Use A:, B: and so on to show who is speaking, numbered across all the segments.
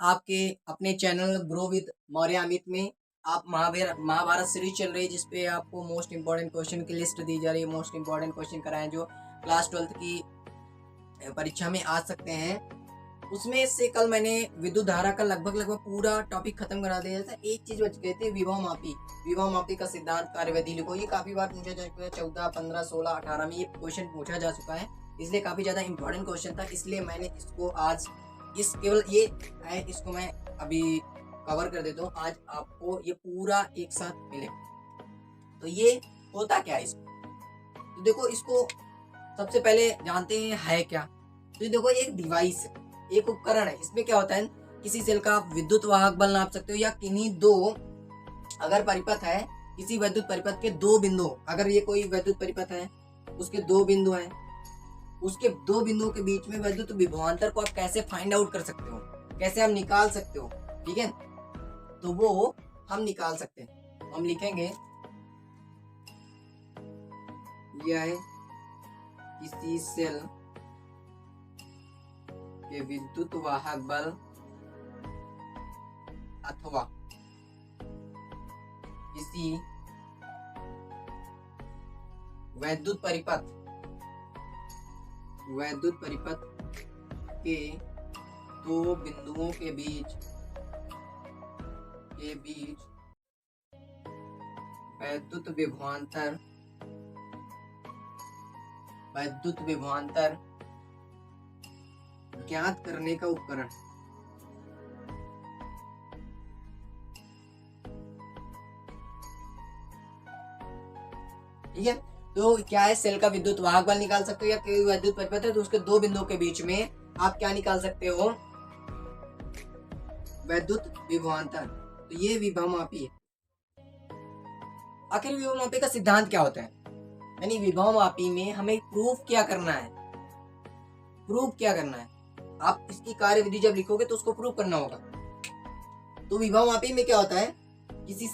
A: आपके अपने channel grow with Maurya Amit में आप महाभारत सीरीज चल रही है, जिसपे आपको मोस्ट इंपॉर्टेंट क्वेश्चन की लिस्ट दी जा रही है। मोस्ट इंपॉर्टेंट क्वेश्चन कराएं जो क्लास 12th की परीक्षा में आ सकते हैं। उसमें से कल मैंने विद्युत धारा का लगभग पूरा टॉपिक खत्म करा दिया था। एक चीज बच गई थी, विभव मापी का सिद्धांत कार्यविधि लिखो। ये काफी बार पूछा जा चुका है, 14, 15, 16, 18 में ये क्वेश्चन पूछा जा चुका है, इसलिए काफी ज्यादा इंपॉर्टेंट क्वेश्चन था। इसलिए मैंने इसको आज केवल ये है, इसको मैं अभी कवर कर देता हूँ। आज आपको ये पूरा एक साथ मिले। तो ये होता क्या है इसको, तो देखो इसको सबसे पहले जानते हैं है क्या। तो ये देखो एक डिवाइस है, एक उपकरण है। इसमें क्या होता है, किसी सेल का आप विद्युत वाहक बल नाप सकते हो, या किन्हीं दो अगर परिपथ है, किसी विद्युत परिपथ के दो बिंदु, अगर ये कोई विद्युत परिपथ है उसके दो बिंदु हैं, उसके दो बिंदुओं के बीच में विद्युत विभवांतर को आप कैसे फाइंड आउट कर सकते हो, कैसे हम निकाल सकते हो, ठीक है। तो वो हम निकाल सकते हैं। हम लिखेंगे यह है किसी सेल के विद्युत वाहक बल अथवा किसी वैद्युत परिपथ के दो बिंदुओं के बीच वैद्युत विभवांतर ज्ञात करने का उपकरण। ठीक है, तो क्या है, सेल का विद्युत वाहक बल निकाल सकते हो, या कोई वैद्युत परिपथ है तो उसके दो बिंदुओं के बीच में आप क्या निकाल सकते हो, वैद्युत विभवांतर। तो ये विभवमापी है। आखिर विभवमापी का सिद्धांत क्या होता है, यानी विभवमापी में हमें प्रूफ क्या करना है। आप इसकी कार्यविधि जब लिखोगे तो उसको प्रूफ करना होगा। तो विभवमापी में क्या होता है, किसी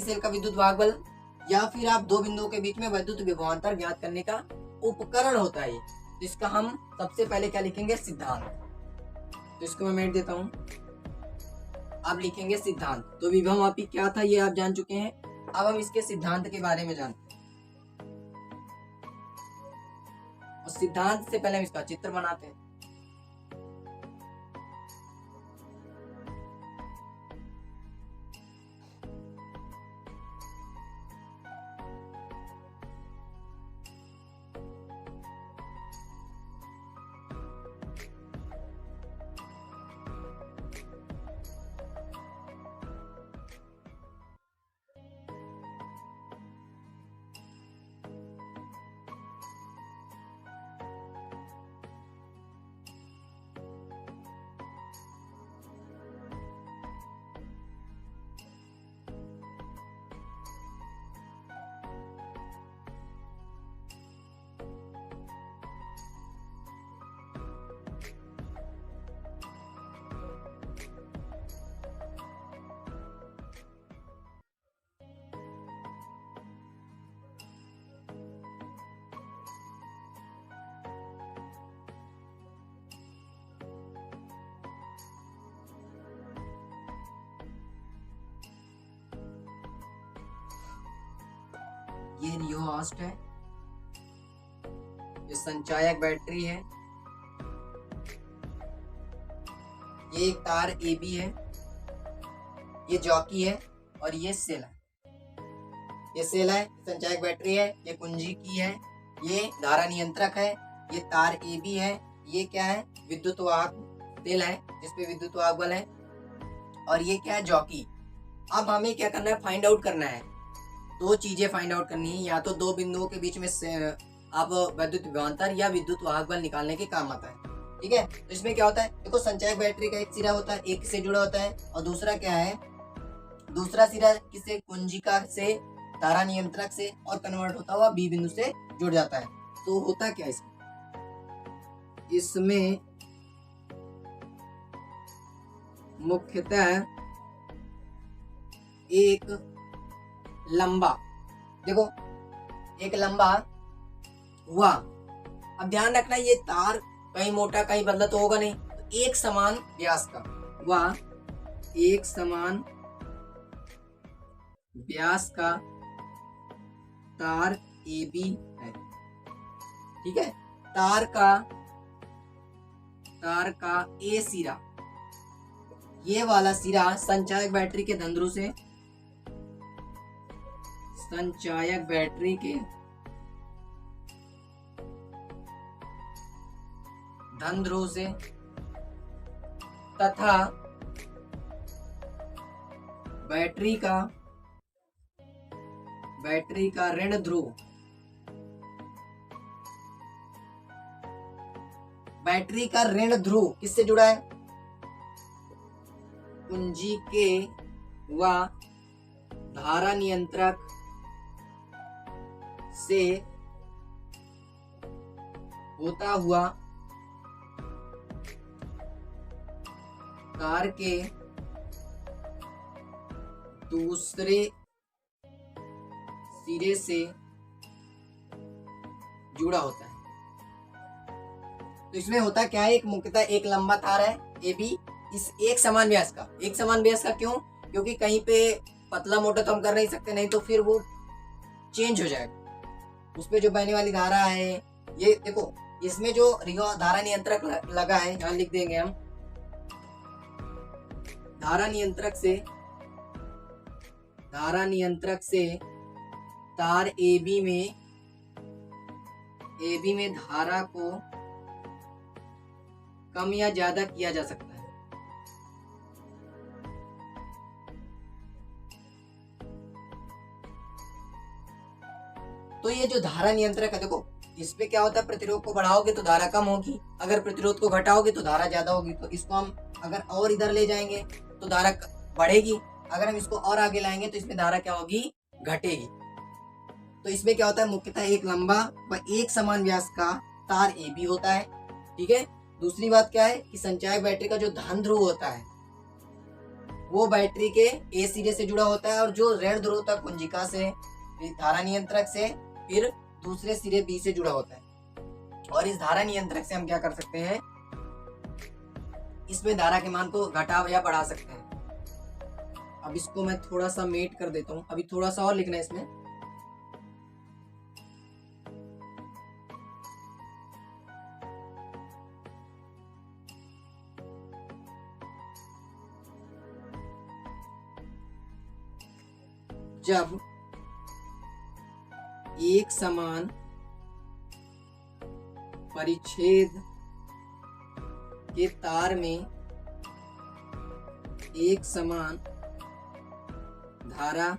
A: सेल का विद्युत वाहक बल या फिर आप दो बिंदुओं के बीच में वैद्युत विभवांतर ज्ञात करने का उपकरण होता है। तो इसका हम सबसे पहले क्या लिखेंगे, सिद्धांत। तो इसको मैं मेट देता हूं, आप लिखेंगे सिद्धांत। तो विभवमापी क्या था ये आप जान चुके हैं। अब हम इसके सिद्धांत के बारे में जानते हैं, और सिद्धांत से पहले हम इसका चित्र बनाते हैं। ये रियोहास्ट है, ये संचायक बैटरी है, ये एक तार AB है, ये जॉकी है, और ये सेल है। ये सेल है, संचायक बैटरी है, ये कुंजी की है, ये धारा नियंत्रक है, ये तार AB है, ये क्या है, विद्युत वाहक सेल है जिसपे विद्युत वाहक बल है, और ये क्या है, जॉकी। अब हमें क्या करना है, फाइंड आउट करना है। दो चीजें फाइंड आउट करनी है, या तो दो बिंदुओं के बीच में आप वैद्युत विभवांतर या विद्युत वाहक बल निकालने के काम आता है। ठीक है, तो इसमें क्या होता है, देखो संचायक बैटरी का एक सिरा होता है, एक से जुड़ा होता है, और दूसरा क्या है, दूसरा सिरा किसे, कुंजिका से, धारा नियंत्रक से, और कन्वर्ट होता हुआ B बिंदु से जुड़ जाता है। तो होता क्या है इसमें मुख्यतः एक लंबा, देखो एक लंबा हुआ। अब ध्यान रखना, ये तार कहीं मोटा कहीं पतला तो होगा नहीं, तो एक समान व्यास का, व एक समान व्यास का तार AB है। ठीक है, तार का A सिरा, ये वाला सिरा संचायक बैटरी के धन ध्रुव से, संचायक बैटरी के धन ध्रुव से तथा बैटरी का ऋण ध्रुव, बैटरी का ऋण ध्रुव किससे जुड़ा है? कुंजी के व धारा नियंत्रक से होता हुआ तार के दूसरे सिरे से जुड़ा होता है। तो इसमें होता क्या है, एक मुख्यतः एक लंबा तार है AB, इस एक समान व्यास का क्यों? क्योंकि कहीं पे पतला मोटा तो हम कर नहीं सकते, नहीं तो फिर वो चेंज हो जाएगा। उस पे जो बहने वाली धारा है, ये देखो इसमें जो धारा नियंत्रक लगा है, यहाँ लिख देंगे हम, धारा नियंत्रक से तार AB में धारा को कम या ज्यादा किया जा सकता है। तो ये जो धारा नियंत्रक है, देखो इस पे क्या होता है, प्रतिरोध को बढ़ाओगे तो धारा कम होगी, अगर प्रतिरोध को घटाओगे तो धारा ज्यादा होगी। तो इसको हम अगर और इधर ले जाएंगे तो धारा बढ़ेगी, अगर हम इसको और आगे लाएंगे तो इसमें धारा क्या होगी, घटेगी। तो इसमें क्या होता है, मुख्यतः एक लंबा व एक समान व्यास का तार AB होता है। ठीक है, दूसरी बात क्या है कि संचायक बैटरी का जो धन ध्रुव होता है वो बैटरी के A सिरे से जुड़ा होता है, और जो ऋण ध्रुव तक कुंजिका से, धारा नियंत्रक से, फिर दूसरे सिरे B से जुड़ा होता है। और इस धारा नियंत्रक से हम क्या कर सकते हैं, इसमें धारा के मान को घटा या बढ़ा सकते हैं। अब इसको मैं थोड़ा सा मेट कर देता हूं, अभी थोड़ा सा और लिखना है इसमें। जब एक समान परिच्छेद के तार में एक समान धारा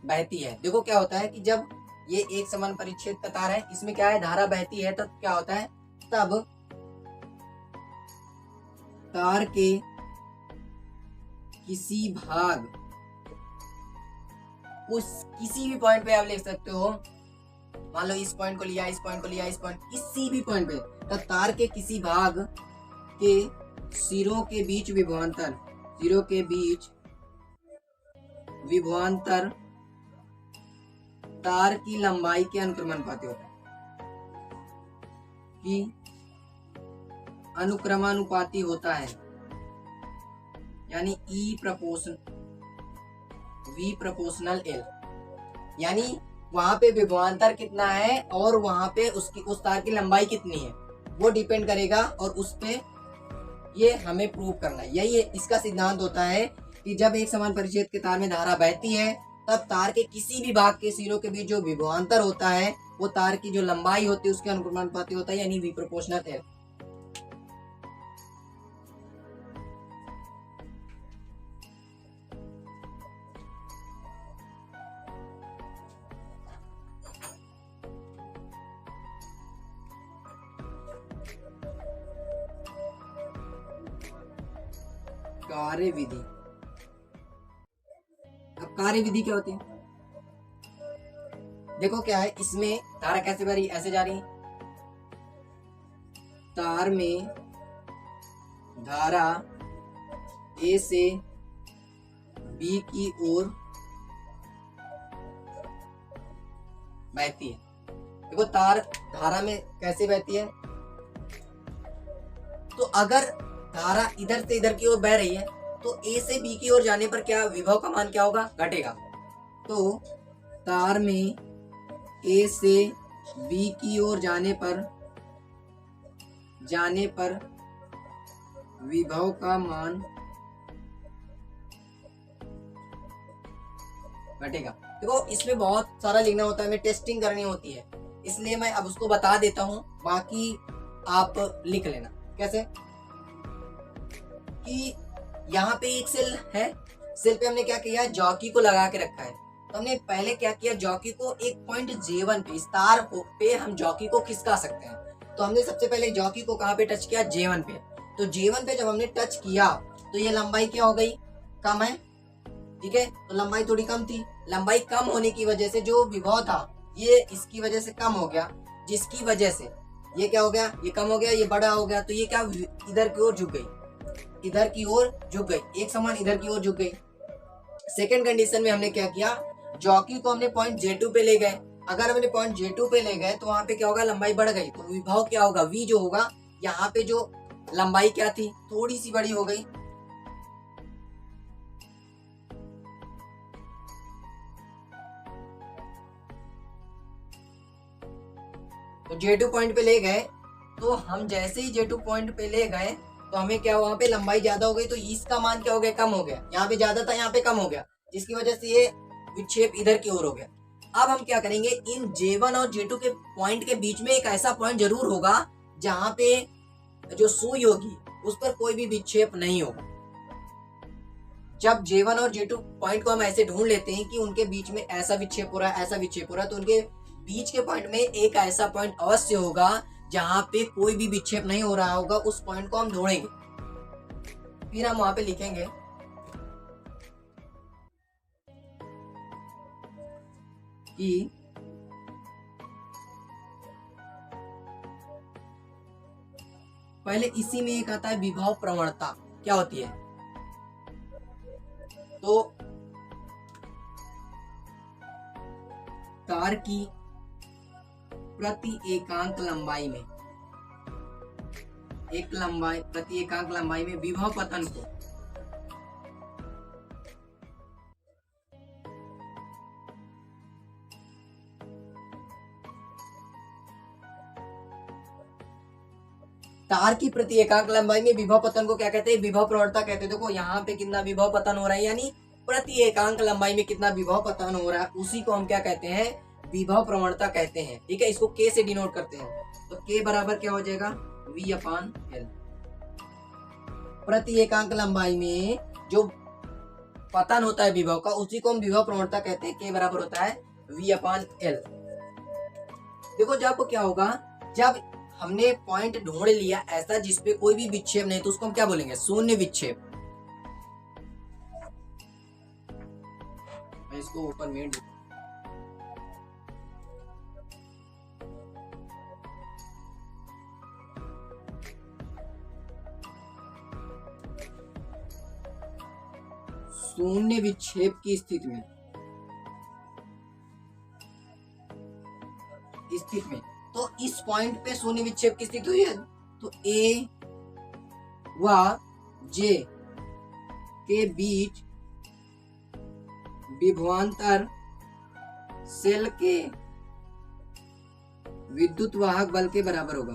A: बहती है, देखो क्या होता है कि जब ये एक समान परिच्छेद का तार है, इसमें क्या है, धारा बहती है, तब क्या होता है, तब तार के किसी भाग, उस किसी भी पॉइंट पे आप लिख सकते हो, मान लो इस पॉइंट को लिया, इस पॉइंट को लिया, इस पॉइंट, किसी भी पॉइंट पे, तब तार के किसी भाग के सिरों के बीच विभवांतर तार की लंबाई के अनुक्रमानुपाती होता है, कि अनुक्रमानुपाती होता है, यानी V प्रोपोर्शनल L, यानी वहां पे विभवांतर कितना है और वहां पे उस तार की लंबाई कितनी है, वो डिपेंड करेगा, और उस पे ये हमें प्रूव करना है। यही इसका सिद्धांत होता है कि जब एक समान परिच्छेद के तार में धारा बहती है, तब तार के किसी भी भाग के सिरों के बीच जो विभवांतर होता है वो तार की जो लंबाई होती है उसके अनुक्रमानुपाती होता है, यानी V प्रोपोर्शनल L। कार्यविधि, अब कार्यविधि क्या होती है, देखो क्या है, इसमें धारा कैसे बह रही, ऐसे जा रही, तार में धारा A से B की ओर बहती है। देखो तार धारा में कैसे बहती है, तो अगर धारा इधर से इधर की ओर बह रही है तो ए से बी की ओर जाने पर क्या विभव का मान क्या होगा, घटेगा। तो तार में ए से बी की ओर जाने पर विभव का मान घटेगा। देखो इसमें बहुत सारा लिखना होता है, हमें टेस्टिंग करनी होती है, इसलिए मैं अब उसको बता देता हूं, बाकी आप लिख लेना। कैसे कि यहाँ पे एक सेल है, सेल पे हमने क्या किया, जॉकी को लगा के रखा है। तो हमने पहले क्या किया, जॉकी को एक पॉइंट J1 पे, इस तार पे हम जॉकी को खिसका सकते हैं। तो हमने सबसे पहले जॉकी को कहाँ पे टच किया, J1 पे। तो J1 पे जब हमने टच किया तो ये लंबाई क्या हो गई, कम है, ठीक है। तो लंबाई थोड़ी कम थी, लंबाई कम होने की वजह से जो विभव था ये इसकी वजह से कम हो गया, जिसकी वजह से ये क्या हो गया, ये कम हो गया, ये बड़ा हो गया। तो ये क्या इधर की ओर झुक गई, इधर की ओर झुक गई, एक समान इधर की ओर झुक गई। सेकंड कंडीशन में हमने क्या किया, जॉकी को हमने पॉइंट J2 पे ले गए। अगर हमने पॉइंट J2 पे ले गए तो वहां पे क्या होगा, लंबाई बढ़ गई, तो विभव क्या होगा, V जो होगा, यहाँ पे जो लंबाई क्या थी, थोड़ी सी बड़ी हो गई। तो J2 पॉइंट पे ले गए, तो हम जैसे ही J2 पॉइंट पे ले गए तो हमें क्या, वहां पे लंबाई ज्यादा हो गई, तो इसका मान क्या हो गया, कम हो गया। यहाँ पे ज्यादा था, यहाँ पे कम हो गया, जिसकी वजह से ये विक्षेप इधर की ओर हो गया। अब हम क्या करेंगे, इन J1 और J2 के पॉइंट के बीच में एक ऐसा पॉइंट जरूर होगा जहां पे जो सुई होगी उस पर कोई भी विक्षेप नहीं होगा। जब J1 और J2 पॉइंट को हम ऐसे ढूंढ लेते हैं कि उनके बीच में ऐसा विक्षेप हो रहा है, ऐसा विक्षेप हो रहा है, तो उनके बीच के पॉइंट में एक ऐसा पॉइंट अवश्य होगा जहां पे कोई भी विक्षेप नहीं हो रहा होगा, उस पॉइंट को हम ढूंढेंगे। फिर हम वहां पे लिखेंगे कि पहले इसी में एक आता है विभव प्रवणता, क्या होती है, तो तार की प्रति एकांक लंबाई में, प्रति एकांक लंबाई में विभव पतन को तार की प्रति एकांक लंबाई में विभव पतन को क्या कहते हैं, विभव प्रवणता कहते हैं। देखो यहाँ पे कितना विभव पतन हो रहा है, यानी प्रति एकांक लंबाई में कितना विभव पतन हो रहा है, उसी को हम क्या कहते हैं, विभव प्रवणता कहते हैं। ठीक है, इसको K से डिनोट करते हैं। तो K बराबर क्या हो जाएगा, V/L। प्रति एकांक लंबाई में जो पतन होता है विभव का, उसी को हम विभव प्रवणता कहते हैं। K बराबर होता है V/L। देखो जब क्या होगा, जब हमने पॉइंट ढूंढ लिया ऐसा जिसपे कोई भी विक्षेप नहीं, तो उसको हम क्या बोलेंगे, शून्य विक्षेप। मैं इसको ऊपर में शून्य विक्षेप की स्थिति में तो इस पॉइंट पे शून्य विक्षेप की स्थिति हुई है, तो A व J के बीच विभवांतर सेल के विद्युत वाहक बल के बराबर होगा।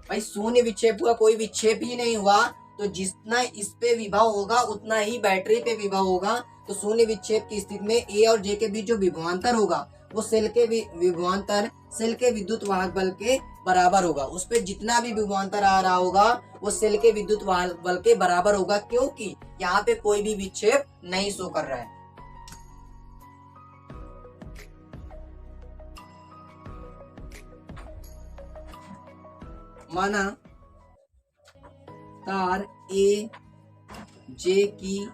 A: भाई शून्य विक्षेप हुआ, कोई विक्षेप ही नहीं हुआ, तो जितना इस पे विभव होगा उतना ही बैटरी पे विभव होगा। तो शून्य विक्षेप की स्थिति में A और J के बीच जो विभवांतर होगा वो सेल के विभवांतर सेल के विद्युत वाहक बल के बराबर होगा। उस पे जितना भी विभवांतर आ रहा होगा वो सेल के विद्युत वाहक बल के बराबर होगा, क्योंकि यहाँ पे कोई भी विक्षेप नहीं शो कर रहा है। माना तार A J की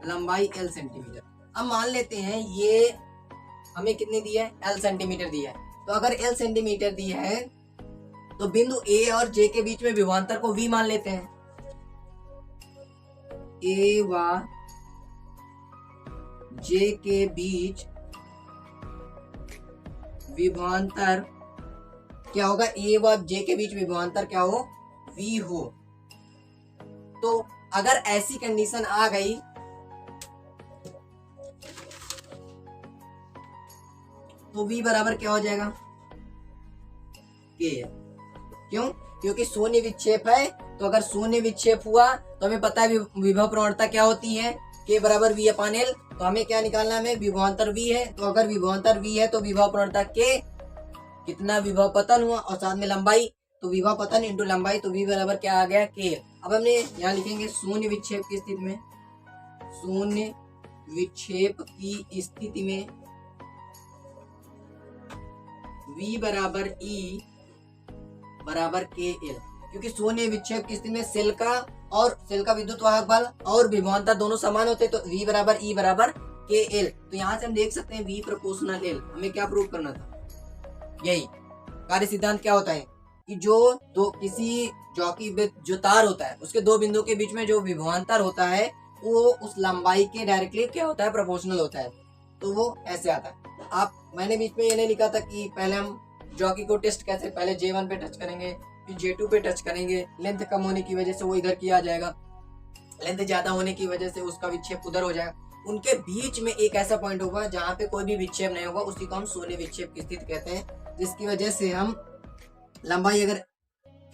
A: लंबाई L सेंटीमीटर। अब मान लेते हैं ये हमें कितनी दी है, L सेंटीमीटर दी है। तो अगर L सेंटीमीटर दी है तो बिंदु A और J के बीच में विभवांतर को V मान लेते हैं। A व जे के बीच विभवांतर क्या होगा, ए व जे के बीच विभवांतर क्या हो, v हो। तो अगर ऐसी कंडीशन आ गई तो v बराबर क्या हो जाएगा, k। क्यों, क्योंकि शून्य विक्षेप है। तो अगर शून्य विक्षेप हुआ तो हमें पता है विभव प्रवणता क्या होती है, k बराबर v अपान l। तो हमें क्या निकालना है, हमें विभवांतर v है। तो अगर विभवांतर v है तो विभव प्रवणता k, कितना विभव पतन हुआ और साथ में लंबाई, तो विभव पतन इंटू लंबाई, तो v बराबर क्या आ गया, k। अब हमने यहाँ लिखेंगे शून्य विक्षेप की स्थिति में, शून्य विक्षेप की स्थिति में v बराबर e बराबर के एल। क्योंकि शून्य विक्षेप की स्थिति में सेल का विद्युत वाहक बल और विभवांतर दोनों समान होते हैं। तो v बराबर e बराबर के एल। तो यहाँ से हम देख सकते हैं v प्रोपोर्शनल एल। हमें क्या प्रूव करना था, यही कार्य सिद्धांत क्या होता है कि किसी जॉकी जो तार होता है उसके दो बिंदुओं के बीच में जो विभवांतर होता है वो उस लंबाई के डायरेक्टली क्या होता है, प्रोपोर्शनल होता है। तो वो ऐसे आता है। मैंने बीच में ये नहीं लिखा था कि पहले हम जॉकी को टेस्ट कैसे, पहले J1 पे टच करेंगे, फिर J2 पे टच करेंगे। लेंथ कम होने की वजह से वो इधर की आ जाएगा, लेंथ ज्यादा होने की वजह से उसका विक्षेप उधर हो जाएगा। उनके बीच में एक ऐसा पॉइंट होगा जहाँ पे कोई भी विक्षेप नहीं होगा, उसी को हम शून्य विक्षेप की स्थिति कहते हैं। जिसकी वजह से हम लंबाई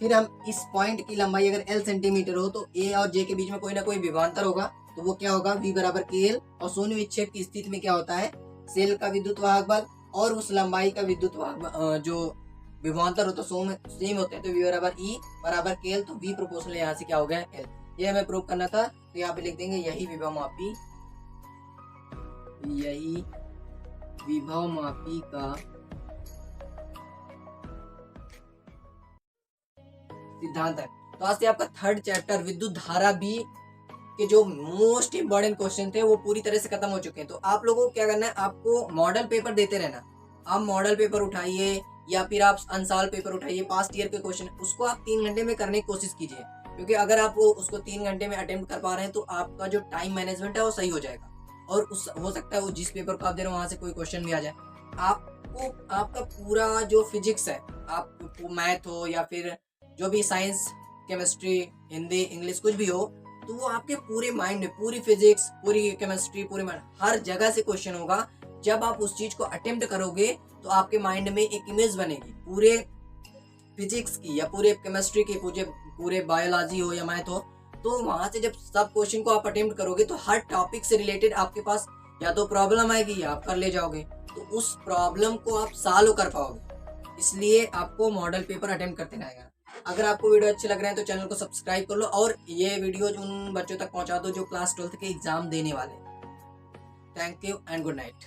A: फिर हम इस पॉइंट की लंबाई अगर l सेंटीमीटर हो तो a और j के बीच में कोई ना कोई विभवांतर होगा। तो वो क्या होगा, v बराबर के एल। और शून्य विक्षेप की स्थिति में क्या होता है, सेल का विद्युत वाहक बल और उस लंबाई का विद्युत वाहक जो विभवांतर होता है सेम होते हैं। तो v बराबर e बराबर के एल। तो v प्रोपोर्शनल यहाँ से क्या हो गया, l। ये हमें प्रूव करना था। तो यहाँ पे लिख देंगे यही विभव मापी का सिद्धांत है। तो आज से आपका थर्ड चैप्टर विद्युत धारा भी के जो मोस्ट इंपॉर्टेंट क्वेश्चन थे वो पूरी तरह से खत्म हो चुके हैं। तो आप लोगों को क्या करना है, आपको मॉडल पेपर देते रहना। आप मॉडल पेपर उठाइए या फिर आप अनसाल पेपर उठाइए, पास्ट ईयर के क्वेश्चन उसको आप 3 घंटे में करने की कोशिश कीजिए। क्योंकि अगर आप उसको 3 घंटे में अटेम्प्ट कर पा रहे हैं तो आपका जो टाइम मैनेजमेंट है वो सही हो जाएगा। और हो सकता है वो जिस पेपर को आप दे रहे हो वहां से कोई क्वेश्चन भी आ जाए। आपका पूरा जो फिजिक्स है, आपको मैथ हो या फिर जो भी साइंस, केमिस्ट्री, हिंदी, इंग्लिश कुछ भी हो, तो वो आपके पूरे माइंड में, पूरी फिजिक्स, पूरी केमिस्ट्री, पूरे माइंड, हर जगह से क्वेश्चन होगा। जब आप उस चीज को अटेम्प्ट करोगे तो आपके माइंड में एक इमेज बनेगी पूरे फिजिक्स की या पूरे केमिस्ट्री की, पूरे बायोलॉजी हो या मैथ हो। तो वहां से जब सब क्वेश्चन को आप अटेम्प्ट करोगे तो हर टॉपिक से रिलेटेड आपके पास या तो प्रॉब्लम आएगी या आप कर ले जाओगे, तो उस प्रॉब्लम को आप सॉल्व कर पाओगे। इसलिए आपको मॉडल पेपर अटेम्प्ट करते रहेगा। अगर आपको वीडियो अच्छे लग रहे हैं तो चैनल को सब्सक्राइब कर लो और ये वीडियो उन बच्चों तक पहुंचा दो जो क्लास 12th के एग्जाम देने वाले हैं। Thank you and good night.